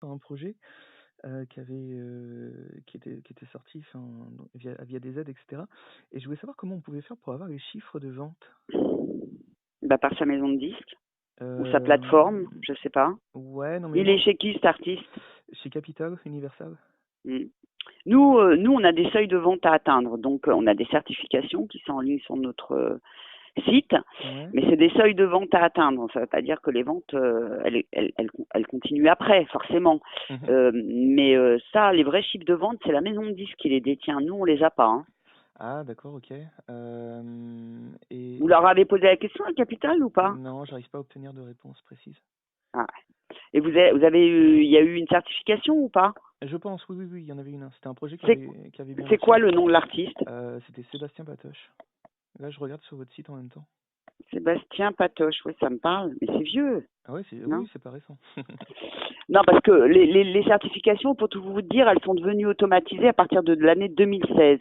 un projet qui était sorti via des aides, etc. Et je voulais savoir comment on pouvait faire pour avoir les chiffres de vente. Bah, par sa maison de disques ou sa Euh, plateforme, je sais pas. ouais, non mais Il est moi, chez qui cet artiste? chez Capital, Universal. Mm. Nous, on a des seuils de vente à atteindre. Donc, on a des certifications qui sont en ligne sur notre site, Ouais. mais c'est des seuils de vente à atteindre. Ça ne veut pas dire que les ventes, elles continuent après, forcément. Mhm. Mais ça, les vrais chiffres de vente, c'est la maison de disques qui les détient. Nous, on les a pas. Hein. Ah, d'accord, ok. Vous leur avez posé la question à Capital ou pas? Non, j'arrive pas à obtenir de réponse précise. Ah. Et vous avez eu, il y a eu une certification ou pas? Je pense, oui, oui, oui, il y en avait une. C'était un projet C'est qui avait bien c'est marché. quoi le nom de l'artiste? C'était Sébastien Patoche. Là, je regarde sur votre site en même temps. Sébastien Patoche, oui, ça me parle, mais c'est vieux, Ah ouais, non? oui, c'est pas récent. Non, parce que les certifications, pour tout vous dire, elles sont devenues automatisées à partir de l'année 2016.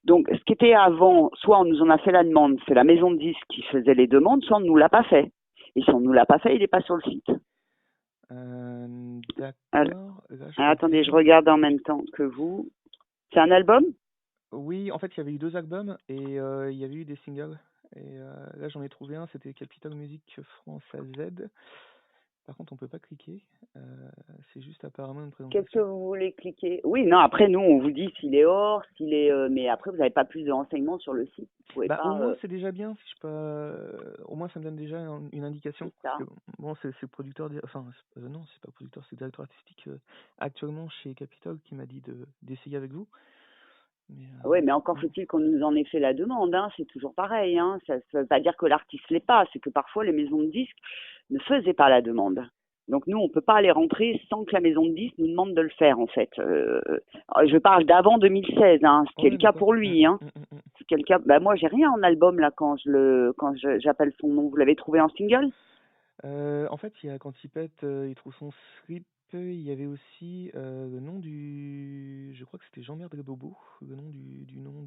Donc, ce qui était avant, soit on nous en a fait la demande, c'est la maison de disques qui faisait les demandes, soit on ne nous l'a pas fait. Et si on ne nous l'a pas fait, il n'est pas sur le site. Alors, D'accord. Là, je attendez, je regarde. regarde en même temps que vous. C'est un album? Oui, en fait, il y avait eu 2 albums et il y avait eu des singles. Et là, j'en ai trouvé un, c'était Capital Music France à Z. Par contre, on peut pas cliquer. C'est juste apparemment une Qu'est-ce que présentation. vous voulez cliquer? Oui, non, après, nous, on vous dit s'il est hors, s'il est. Mais après, vous n'avez pas plus de renseignements sur le site. Vous pouvez Bah, au pas. moins, c'est déjà bien, si je peux. Au moins, ça me donne déjà une indication. C'est Parce ça. que, bon, c'est le producteur. Enfin, non, c'est pas producteur, c'est le directeur artistique actuellement chez Capital qui m'a dit d'essayer avec vous. Mais, Oui, mais encore mm. faut-il qu'on nous en ait fait la demande, hein, c'est toujours pareil. Hein. Ça ne veut pas dire que l'artiste l'est pas, c'est que parfois les maisons de disques ne faisaient pas la demande. Donc nous, on ne peut pas aller rentrer sans que la maison de disques nous demande de le faire, en fait. Je parle d'avant 2016, hein, ce qui est le Ouais, cas d'accord. pour lui. Hein. Mm. C'est quel cas. Bah, moi, j'ai rien en album là j'appelle son nom. Vous l'avez trouvé en single? En fait, il y a quand il pète, il trouve son slip. Il y avait aussi le nom du. Je crois que c'était Jean-Merde Bobo, le nom du nom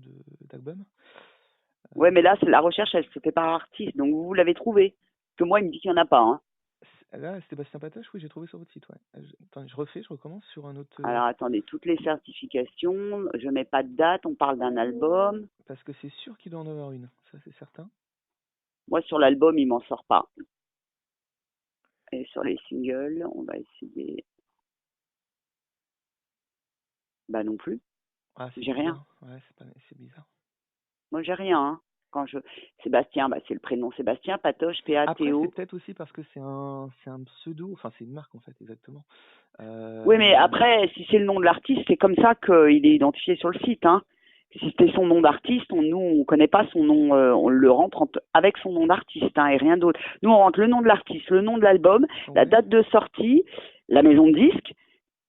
d'album. Ouais, mais là, c'est la recherche, elle se fait par artiste, donc vous l'avez trouvé. Parce que moi, il me dit qu'il n'y en a pas. Hein. Là, Sébastien Patoche, oui, j'ai trouvé sur votre site, ouais. Attends, je recommence sur un autre. Alors attendez, toutes les certifications, je mets pas de date, on parle d'un album. Parce que c'est sûr qu'il doit en avoir une, ça c'est certain. Moi sur l'album, il m'en sort pas. Et sur les singles, on va essayer. Bah non plus, Ah, c'est j'ai rien. bizarre. Ouais, c'est bizarre. Moi j'ai rien. Hein. Quand je Sébastien, bah c'est le prénom Sébastien, Patoche, Après, c'est P-A-T-O. peut-être aussi parce que c'est un pseudo, enfin c'est une marque en fait, exactement. Oui, mais Euh, après, si c'est le nom de l'artiste, c'est comme ça qu'il est identifié sur le site. Hein. Si c'était son nom d'artiste, nous, on connaît pas son nom, on le rentre avec son nom d'artiste hein, et rien d'autre. Nous, on rentre le nom de l'artiste, le nom de l'album, la ouais. date de sortie, la maison de disque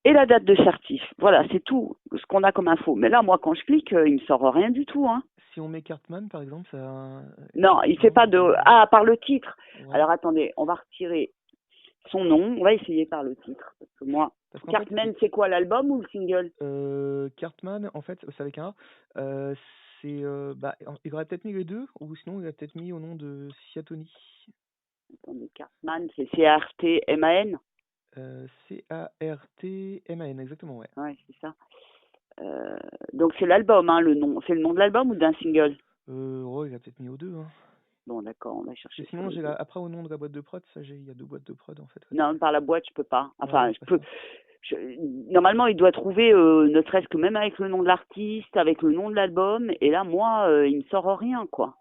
et la date de certif. Voilà, c'est tout ce qu'on a comme info. Mais là, moi, quand je clique, il me sort rien du tout. Hein. Si on met Cartman, par exemple, ça. Non, il fait Non, pas de... Ah, par le titre. ouais. Alors, attendez, on va retirer son nom. On va essayer par le titre. Parce que moi, Parce qu'en fait, Cartman, c'est quoi, l'album ou le single? Cartman, en fait, c'est avec un A. C'est, bah, il aurait peut-être mis les deux, ou sinon il a peut-être mis au nom de Siatoni. Attendez, Cartman, c'est C-A-R-T-M-A-N. Cartman, exactement, ouais. Ouais, c'est ça. Donc c'est l'album, hein, le nom. C'est le nom de l'album ou d'un single? Oh, il a peut-être mis aux deux, hein. Bon, d'accord, on va Parce que chercher sur sinon, les deux. après au nom de la boîte de prod, il y a 2 boîtes de prod en fait. Non, par la boîte, je peux pas. Ouais, Enfin, c'est je pas peux. ça. Normalement, il doit trouver, ne serait-ce que même avec le nom de l'artiste, avec le nom de l'album. Et là, moi, il me sort rien, quoi.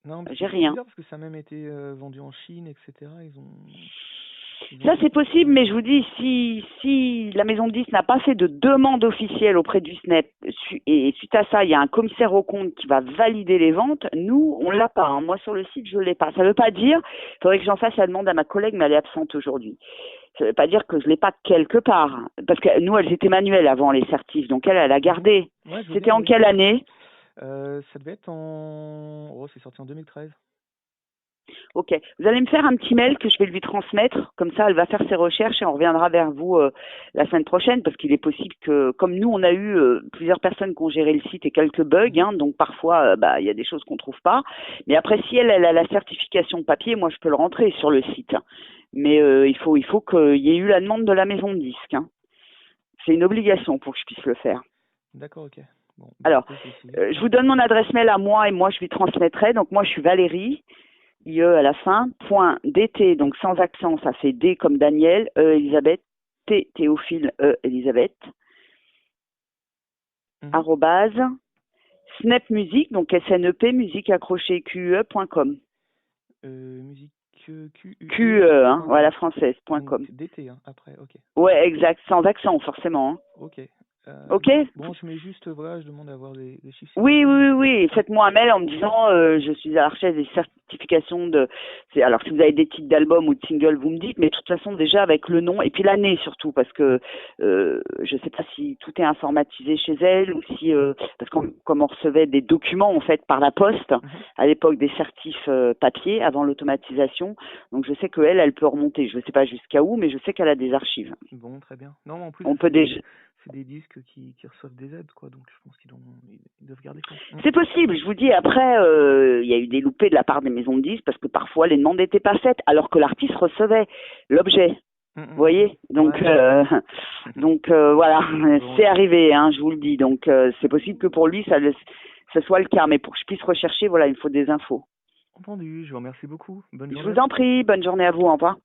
Non, mais J'ai c'est rien. bizarre parce que ça a même été vendu en Chine, etc. Ils ont Ça, fait c'est tout pour possible, mais je vous dis, si la maison de 10 n'a pas fait de demande officielle auprès du SNEP, et suite à ça, il y a un commissaire au compte qui va valider les ventes, nous, on l'a pas. Hein. Moi, sur le site, je l'ai pas. Ça veut pas dire, il faudrait que j'en fasse la demande à ma collègue, mais elle est absente aujourd'hui. Ça veut pas dire que je l'ai pas quelque part. Parce que nous, elles étaient manuelles avant les certifs, donc elle a gardé. Ouais, je veux C'était bien, en oui. quelle année? Ça devait être en. Oh, c'est sorti en 2013. Ok. Vous allez me faire un petit mail que je vais lui transmettre. Comme ça, elle va faire ses recherches et on reviendra vers vous la semaine prochaine parce qu'il est possible que, comme nous, on a eu plusieurs personnes qui ont géré le site et quelques bugs. Mhm. Hein, donc parfois, il y a des choses qu'on trouve pas. Mais après, si elle a la certification papier, moi, je peux le rentrer sur le site. Mais il faut qu'il y ait eu la demande de la maison de disques. Hein. C'est une obligation pour que je puisse le faire. D'accord, ok. Bon, Alors, écoute, c'est- je vous donne mon adresse mail à moi et moi je lui transmettrai. Donc moi je suis Valérie, IE à la fin, point DT, donc sans accent, ça fait D comme Daniel, E Elisabeth, T Théophile, E Elisabeth, Mhm. arrobase, Snep Musique, donc SNEP, musique accroché QE.com. Musique QUE. QE, hein, Point com. voilà, française.com. Donc DT, hein, après, ok. Ouais, exact, sans accent, forcément. Hein. Ok. Ok? Bon, je mets juste, voilà, je demande d'avoir les chiffres si Oui, possible. oui, oui, oui. Faites-moi un mail en me disant je suis à la recherche des certifications de. Alors si vous avez des titres d'albums ou de singles, vous me dites, mais de toute façon déjà avec le nom et puis l'année surtout parce que je sais pas si tout est informatisé chez elle ou si parce qu'on comme on recevait des documents en fait par la poste Mhm. à l'époque des certifs papier avant l'automatisation, donc je sais que elle peut remonter. Je ne sais pas jusqu'à où, mais je sais qu'elle a des archives. Bon, très bien. Non, mais en plus, On peut déjà. c'est des disques qui reçoivent des aides, quoi, donc je pense ils doivent garder ça. C'est possible, je vous dis, après, il y a eu des loupés de la part des maisons de disques parce que parfois les demandes n'étaient pas faites alors que l'artiste recevait l'objet. Vous voyez, donc Ouais. voilà, Bon, c'est ok. arrivé, hein, je vous le dis. Donc c'est possible que pour lui ça soit le cas, mais pour que je puisse rechercher, voilà, il me faut des infos. Entendu, je vous remercie beaucoup. Bonne Je journée à vous vous. en prie, bonne journée à vous, au revoir.